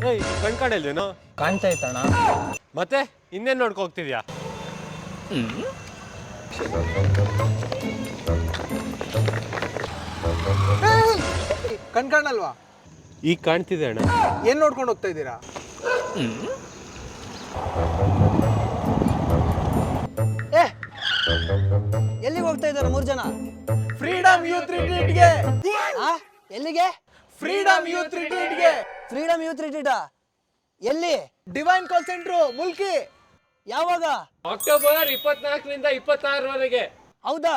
ಏಯ್ ಕಣ್ಕಾಣಿಲ್ವೇನು? ಕಾಣ್ತಾ ಇತ್ತಣ್ಣ. ಮತ್ತೆ ಇನ್ನೇನ್ ನೋಡ್ಕೊ ಹೋಗ್ತಿದ್ಯಾ? ಕಣ್ಕಾಣಲ್ವಾ? ಈಗ ಕಾಣ್ತಿದೆ ಅಣ್ಣ. ಏನ್ ನೋಡ್ಕೊಂಡು ಹೋಗ್ತಾ ಇದ್ದೀರಾ? ಎಲ್ಲಿಗೆ ಹೋಗ್ತಾ ಇದ್ದಾರೆ 3 ಜನ? ಫ್ರೀಡಮ್ ಯೂತ್ ರಿಟ್ರೀಟ್ಗೆ. ಎಲ್ಲಿಗೆ? ಫ್ರೀಡಮ್ ಯೂತ್ ರಿಟ್ರೀಟ್ಗೆ. ಫ್ರೀಡಮ್ ಯೂತ್ ರಿಟ್ರೀಟ್ ಎಲ್ಲಿ? Divine call centre Mulki. ಯಾವಾಗ? ಅಕ್ಟೋಬರ್ 24ರಿಂದ 26ರವರೆಗೆ. ಹೌದಾ?